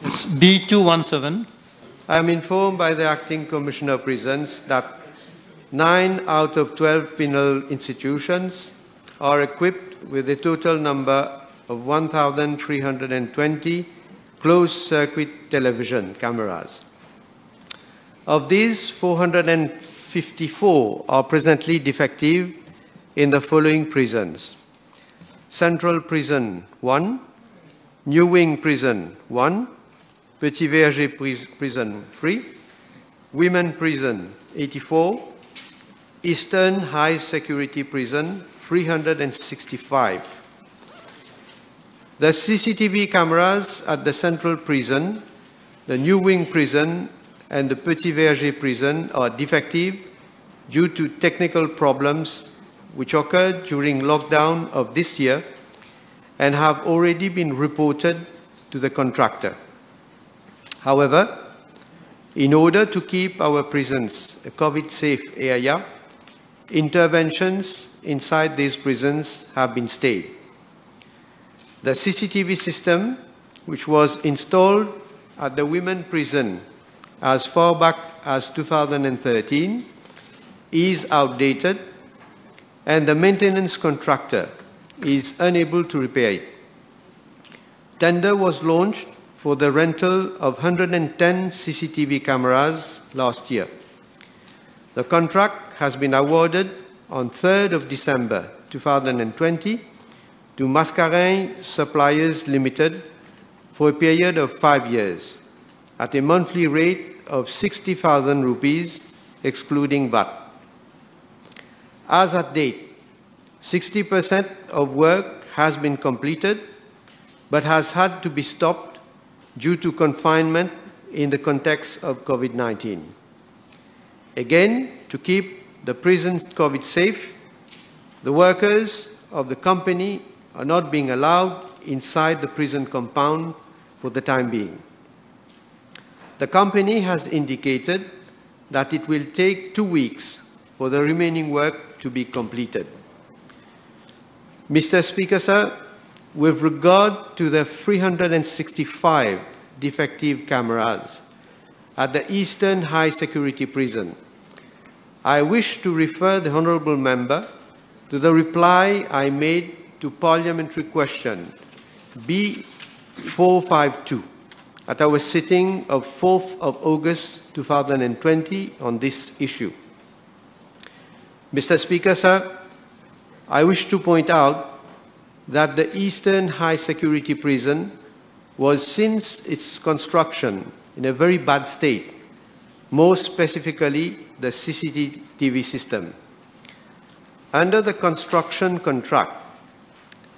Yes, B217. I am informed by the Acting Commissioner of Prisons that 9 out of 12 penal institutions are equipped with a total number of 1,320 closed-circuit television cameras. Of these, 454 are presently defective in the following prisons: Central Prison 1, New Wing Prison 1, Petit Verger Prison 3, Women Prison 84, Eastern High Security Prison 365. The CCTV cameras at the Central Prison, the New Wing Prison, and the Petit Verger Prison are defective due to technical problems which occurred during lockdown of this year and have already been reported to the contractor. However, in order to keep our prisons a COVID-safe area, interventions inside these prisons have been stayed. The CCTV system, which was installed at the women prison as far back as 2013, is outdated, and the maintenance contractor is unable to repair it. Tender was launched for the rental of 110 CCTV cameras last year. The contract has been awarded on 3rd of December 2020 to Mascarin Suppliers Limited for a period of 5 years at a monthly rate of 60,000 rupees excluding VAT. As at date, 60% of work has been completed but has had to be stopped due to confinement in the context of COVID-19. Again, to keep the prisons COVID safe, the workers of the company are not being allowed inside the prison compound for the time being. The company has indicated that it will take 2 weeks for the remaining work to be completed. Mr. Speaker, sir, with regard to the 365 defective cameras at the Eastern High Security Prison, I wish to refer the Honourable Member to the reply I made to Parliamentary Question B452 at our sitting of 4th of August 2020 on this issue. Mr. Speaker, sir, I wish to point out that the Eastern High Security Prison was, since its construction, in a very bad state, more specifically the CCTV system. Under the construction contract,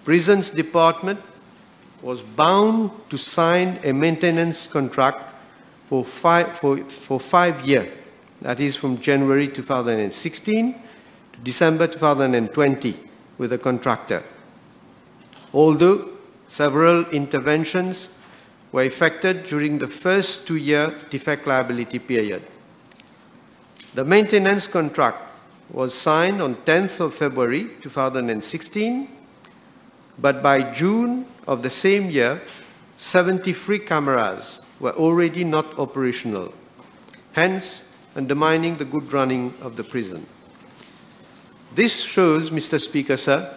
Prisons Department was bound to sign a maintenance contract for 5 years, that is from January 2016 to December 2020 with the contractor. Although several interventions were effected during the first 2-year defect liability period. The maintenance contract was signed on 10th of February 2016, but by June of the same year, 73 cameras were already not operational, hence undermining the good running of the prison. This shows, Mr. Speaker, sir,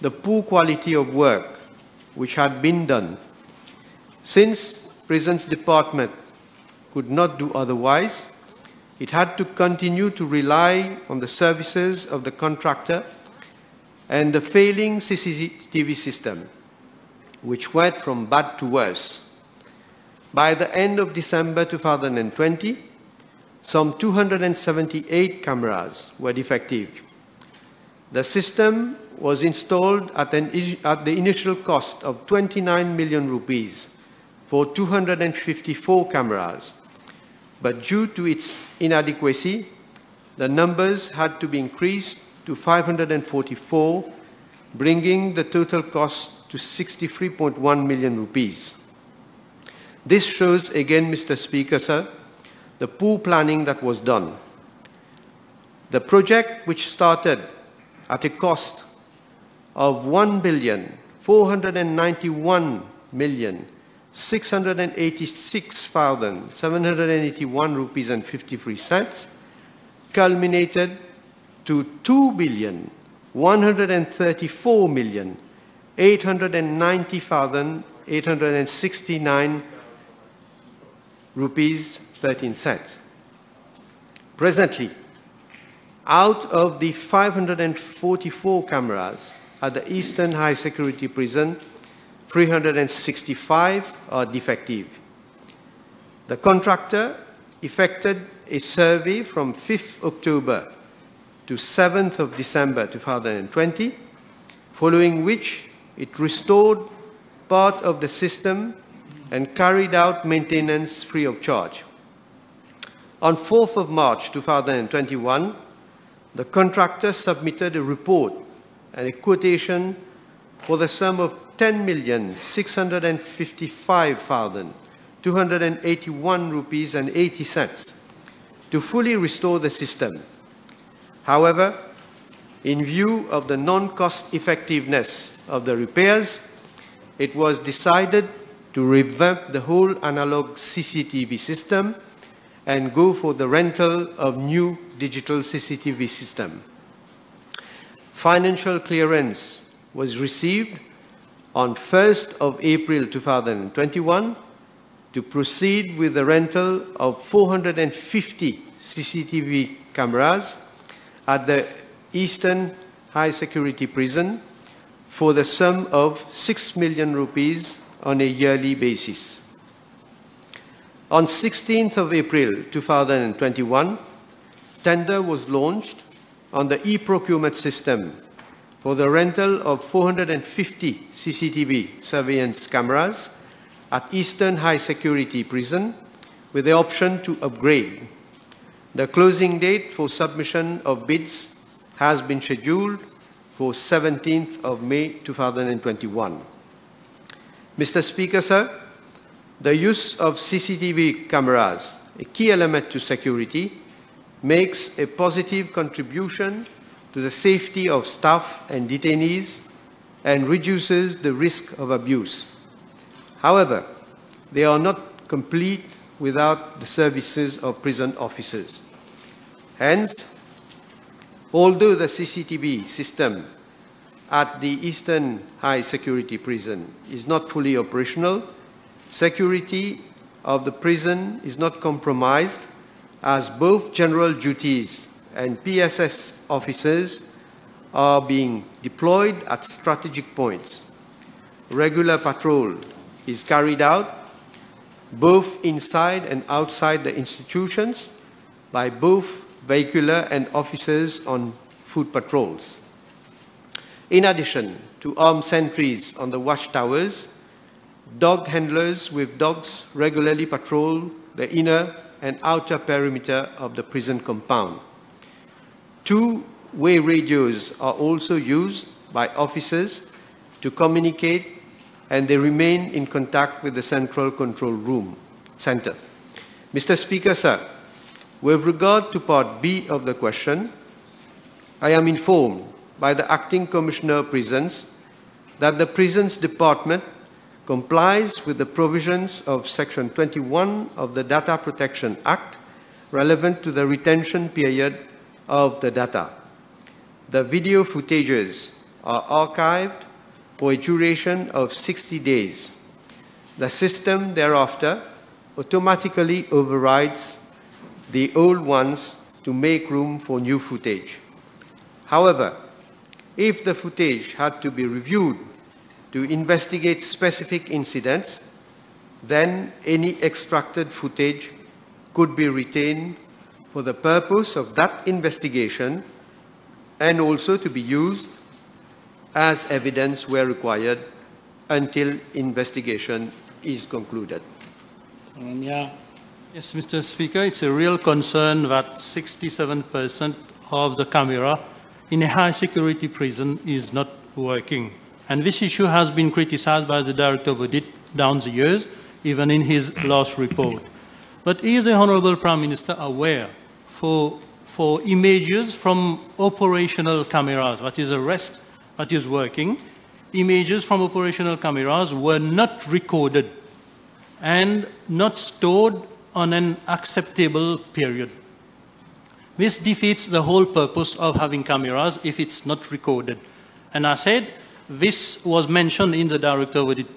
the poor quality of work which had been done. Since Prisons Department could not do otherwise, it had to continue to rely on the services of the contractor and the failing CCTV system, which went from bad to worse. By the end of December 2020, some 278 cameras were defective. The system was installed at the initial cost of 29 million rupees for 254 cameras, but due to its inadequacy, the numbers had to be increased to 544, bringing the total cost to 63.1 million rupees. This shows again, Mr. Speaker, sir, the poor planning that was done. The project, which started at a cost of 1,491,6 686,781 rupees and 53 cents, culminated to 2,134,890,869 rupees 13 cents. Presently, out of the 544 cameras at the Eastern High Security Prison, 365 are defective. The contractor effected a survey from 5th October to 7th of December 2020, following which it restored part of the system and carried out maintenance free of charge. On 4th of March 2021, the contractor submitted a report and a quotation for the sum of 10,655,281 rupees and 80 cents to fully restore the system. However, in view of the non-cost effectiveness of the repairs, it was decided to revamp the whole analog CCTV system and go for the rental of new digital CCTV system. Financial clearance was received on 1st of April 2021 to proceed with the rental of 450 CCTV cameras at the Eastern High Security Prison for the sum of 6 million rupees on a yearly basis. On 16th of April 2021, tender was launched on the e-procurement system for the rental of 450 CCTV surveillance cameras at Eastern High Security Prison with the option to upgrade. The closing date for submission of bids has been scheduled for 17th of May 2021. Mr. Speaker, sir, the use of CCTV cameras, a key element to security, makes a positive contribution to the safety of staff and detainees and reduces the risk of abuse. However, they are not complete without the services of prison officers. Hence, although the CCTV system at the Eastern High Security Prison is not fully operational, security of the prison is not compromised, as both general duties and PSS officers are being deployed at strategic points. Regular patrol is carried out both inside and outside the institutions by both vehicular and officers on foot patrols. In addition to armed sentries on the watchtowers, dog handlers with dogs regularly patrol the inner and outer perimeter of the prison compound. Two-way radios are also used by officers to communicate, and they remain in contact with the Central Control Room Center. Mr. Speaker, sir, with regard to Part B of the question, I am informed by the Acting Commissioner of Prisons that the Prisons Department complies with the provisions of Section 21 of the Data Protection Act relevant to the retention period of the data. The video footages are archived for a duration of 60 days. The system thereafter automatically overrides the old ones to make room for new footage. However, if the footage had to be reviewed to investigate specific incidents, then any extracted footage could be retained for the purpose of that investigation and also to be used as evidence where required until investigation is concluded. Yes, Mr. Speaker, it's a real concern that 67% of the camera in a high security prison is not working. And this issue has been criticized by the Director of Audit down the years, even in his last report. But is the Honorable Prime Minister aware for images from operational cameras, that is a rest that is working, images from operational cameras were not recorded and not stored on an acceptable period. This defeats the whole purpose of having cameras if it's not recorded. And I said, this was mentioned in the Director of Audit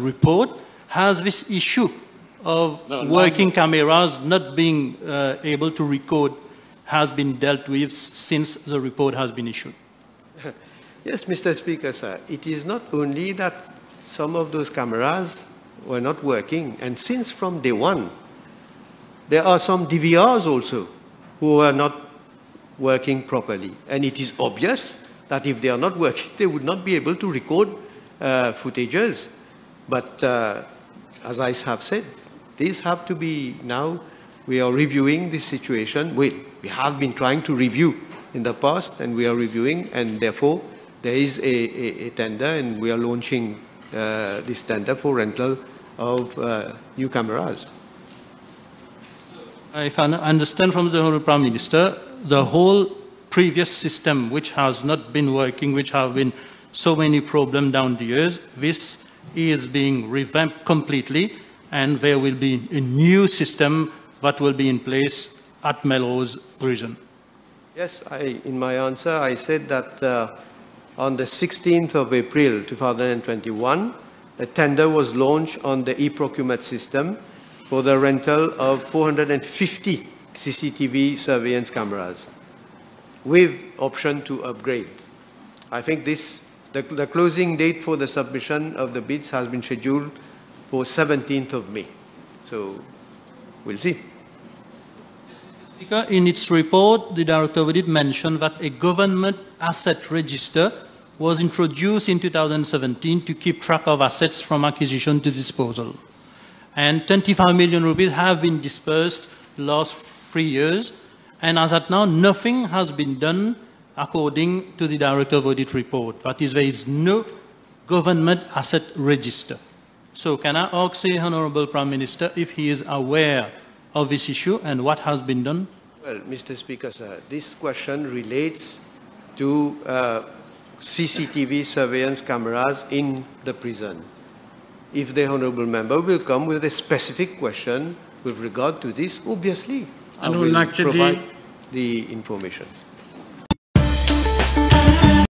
report, has this issue of working cameras not being able to record has been dealt with since the report has been issued. Yes, Mr. Speaker, sir. It is not only that some of those cameras were not working, and since from day one, there are some DVRs also who are not working properly. And it is obvious that if they are not working, they would not be able to record footages. But as I have said, these have to be now, we are reviewing this situation. We have been trying to review in the past, and we are reviewing, and therefore there is a tender, and we are launching this tender for rental of new cameras. If I understand from the Honourable Prime Minister, the whole previous system, which has not been working, which have been so many problems down the years, this is being revamped completely, and there will be a new system that will be in place at Melrose Prison. Yes, in my answer, I said that on the 16th of April 2021, a tender was launched on the e-procurement system for the rental of 450 CCTV surveillance cameras with option to upgrade. I think the closing date for the submission of the bids has been scheduled for 17th of May. So we'll see. Speaker, in its report, the Director of Audit mentioned that a government asset register was introduced in 2017 to keep track of assets from acquisition to disposal. And 25 million rupees have been dispersed the last 3 years. And as at now, nothing has been done according to the Director of Audit report. That is, there is no government asset register. So can I ask the Honourable Prime Minister if he is aware of this issue and what has been done? Well, Mr. Speaker, sir, this question relates to CCTV surveillance cameras in the prison. If the Honourable Member will come with a specific question with regard to this, obviously, I will provide the information.